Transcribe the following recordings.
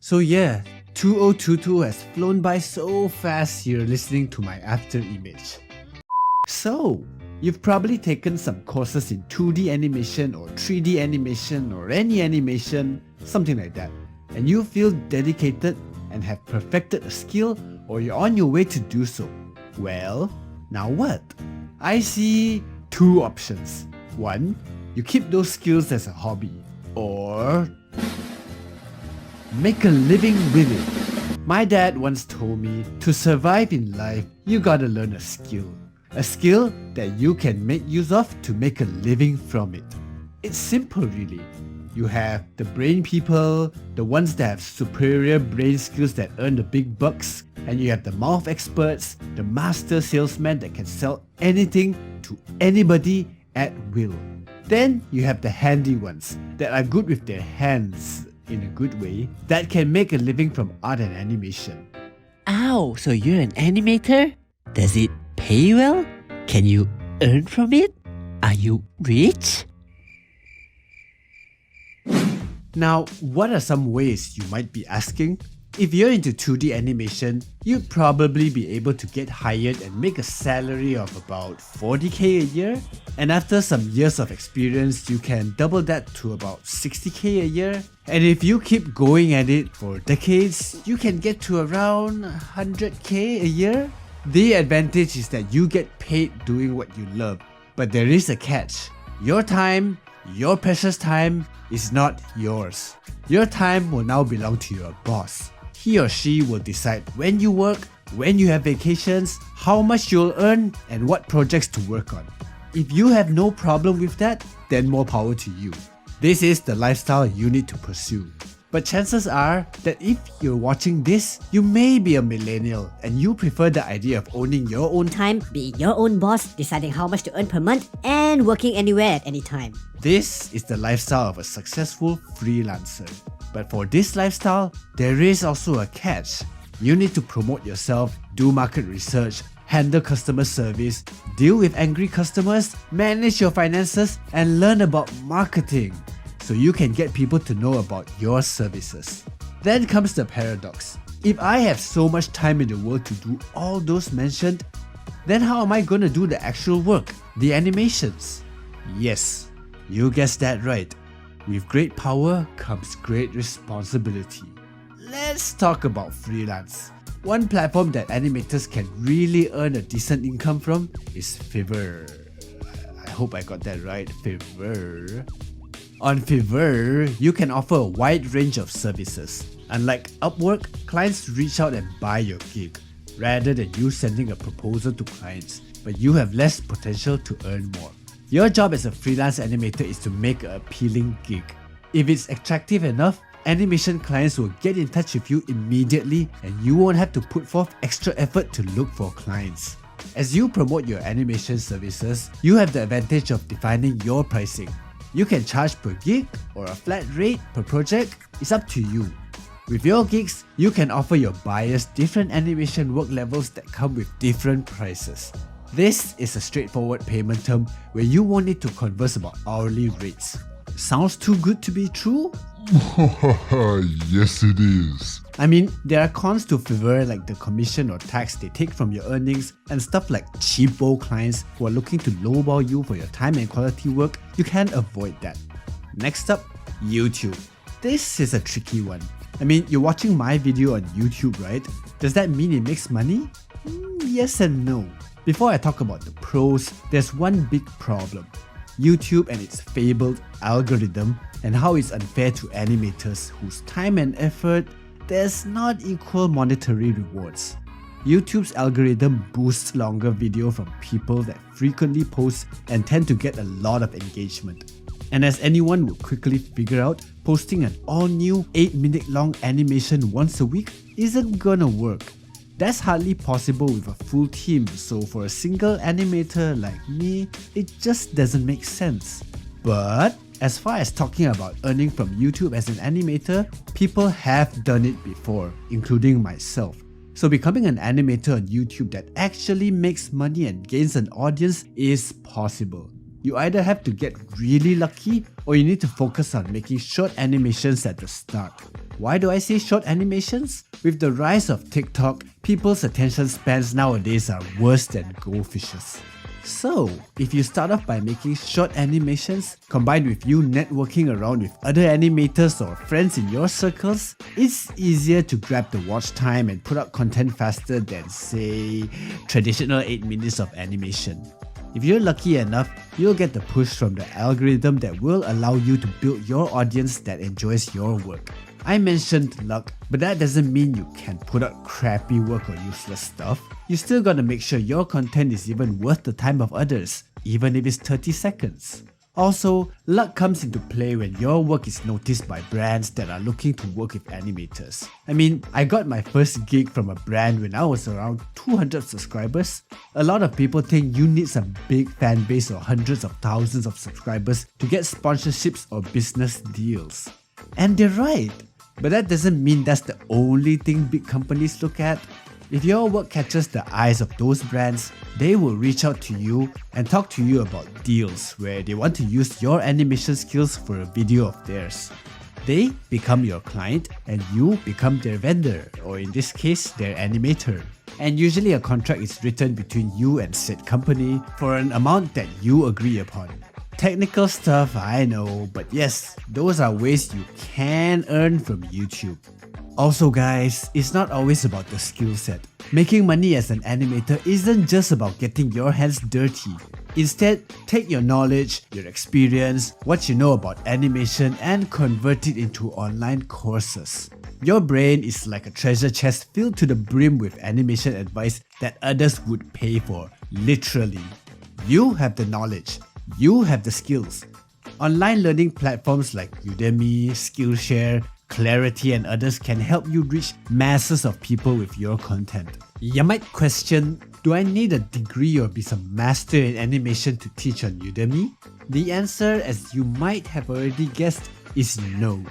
So yeah, 2022 has flown by so fast you're listening to my after image. So, you've probably taken some courses in 2D animation or 3D animation or any animation, something like that, and you feel dedicated and have perfected a skill or you're on your way to do so. Well, now what? I see two options. One, you keep those skills as a hobby, or make a living with it. My dad once told me to survive in life, you gotta learn a skill. A skill that you can make use of to make a living from it. It's simple really. You have the brain people, the ones that have superior brain skills that earn the big bucks, and you have the mouth experts, the master salesman that can sell anything to anybody at will. Then you have the handy ones that are good with their hands, in a good way, that can make a living from art and animation. Ow, so you're an animator? Does it pay well? Can you earn from it? Are you rich? Now, what are some ways you might be asking? If you're into 2D animation, you'd probably be able to get hired and make a salary of about 40k a year. And after some years of experience, you can double that to about 60k a year. And if you keep going at it for decades, you can get to around 100k a year. The advantage is that you get paid doing what you love. But there is a catch. Your time, your precious time, is not yours. Your time will now belong to your boss. He or she will decide when you work, when you have vacations, how much you'll earn, and what projects to work on. If you have no problem with that, then more power to you. This is the lifestyle you need to pursue. But chances are that if you're watching this, you may be a millennial and you prefer the idea of owning your own time, being your own boss, deciding how much to earn per month, and working anywhere at any time. This is the lifestyle of a successful freelancer. But for this lifestyle, there is also a catch. You need to promote yourself, do market research, handle customer service, deal with angry customers, manage your finances, and learn about marketing, so you can get people to know about your services. Then comes the paradox. If I have so much time in the world to do all those mentioned, then how am I going to do the actual work, the animations? Yes, you guessed that right. With great power comes great responsibility. Let's talk about freelance. One platform that animators can really earn a decent income from is Fiverr. I hope I got that right, Fiverr. On Fiverr, you can offer a wide range of services. Unlike Upwork, clients reach out and buy your gig, rather than you sending a proposal to clients, but you have less potential to earn more. Your job as a freelance animator is to make an appealing gig. If it's attractive enough, animation clients will get in touch with you immediately and you won't have to put forth extra effort to look for clients. As you promote your animation services, you have the advantage of defining your pricing. You can charge per gig or a flat rate per project, it's up to you. With your gigs, you can offer your buyers different animation work levels that come with different prices. This is a straightforward payment term where you won't need to converse about hourly rates. Sounds too good to be true? Yes, it is. I mean, there are cons to Fiverr like the commission or tax they take from your earnings and stuff like cheapo clients who are looking to lowball you for your time and quality work. You can't avoid that. Next up, YouTube. This is a tricky one. I mean, you're watching my video on YouTube, right? Does that mean it makes money? Yes and no. Before I talk about the pros, there's one big problem. YouTube and its fabled algorithm and how it's unfair to animators whose time and effort there's not equal monetary rewards. YouTube's algorithm boosts longer video from people that frequently post and tend to get a lot of engagement. And as anyone would quickly figure out, posting an all-new 8-minute long animation once a week isn't gonna work. That's hardly possible with a full team, so for a single animator like me, it just doesn't make sense. But as far as talking about earning from YouTube as an animator, people have done it before, including myself. So becoming an animator on YouTube that actually makes money and gains an audience is possible. You either have to get really lucky or you need to focus on making short animations at the start. Why do I say short animations? With the rise of TikTok, people's attention spans nowadays are worse than goldfishes. So, if you start off by making short animations, combined with you networking around with other animators or friends in your circles, it's easier to grab the watch time and put out content faster than, say, traditional 8 minutes of animation. If you're lucky enough, you'll get the push from the algorithm that will allow you to build your audience that enjoys your work. I mentioned luck, but that doesn't mean you can put out crappy work or useless stuff. You still gotta make sure your content is even worth the time of others, even if it's 30 seconds. Also, luck comes into play when your work is noticed by brands that are looking to work with animators. I mean, I got my first gig from a brand when I was around 200 subscribers. A lot of people think you need some big fan base or hundreds of thousands of subscribers to get sponsorships or business deals. And they're right. But that doesn't mean that's the only thing big companies look at. If your work catches the eyes of those brands, they will reach out to you and talk to you about deals where they want to use your animation skills for a video of theirs. They become your client and you become their vendor, or in this case, their animator. And usually a contract is written between you and said company for an amount that you agree upon. Technical stuff, I know, but yes, those are ways you can earn from YouTube. Also guys, it's not always about the skill set. Making money as an animator isn't just about getting your hands dirty. Instead, take your knowledge, your experience, what you know about animation and convert it into online courses. Your brain is like a treasure chest filled to the brim with animation advice that others would pay for, literally. You have the knowledge. You have the skills. Online learning platforms like Udemy, Skillshare, Clarity and others can help you reach masses of people with your content. You might question, do I need a degree or be some master in animation to teach on Udemy? The answer, as you might have already guessed, is no.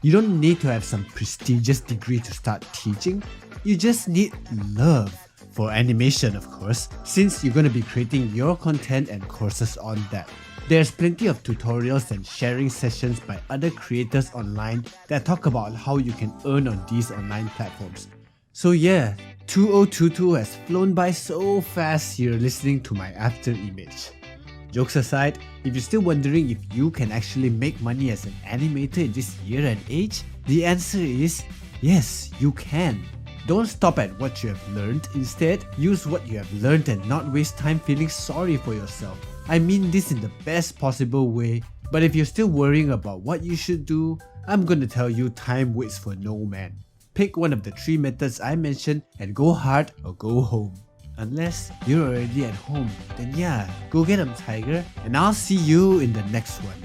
You don't need to have some prestigious degree to start teaching. You just need love. For animation, of course, since you're going to be creating your content and courses on that. There's plenty of tutorials and sharing sessions by other creators online that talk about how you can earn on these online platforms. So yeah, 2022 has flown by so fast you're listening to my after image. Jokes aside, if you're still wondering if you can actually make money as an animator in this year and age, the answer is yes, you can. Don't stop at what you have learned. Instead, use what you have learned and not waste time feeling sorry for yourself. I mean this in the best possible way, but if you're still worrying about what you should do, I'm gonna tell you time waits for no man. Pick one of the 3 methods I mentioned and go hard or go home. Unless you're already at home, then yeah, go get 'em, tiger, and I'll see you in the next one.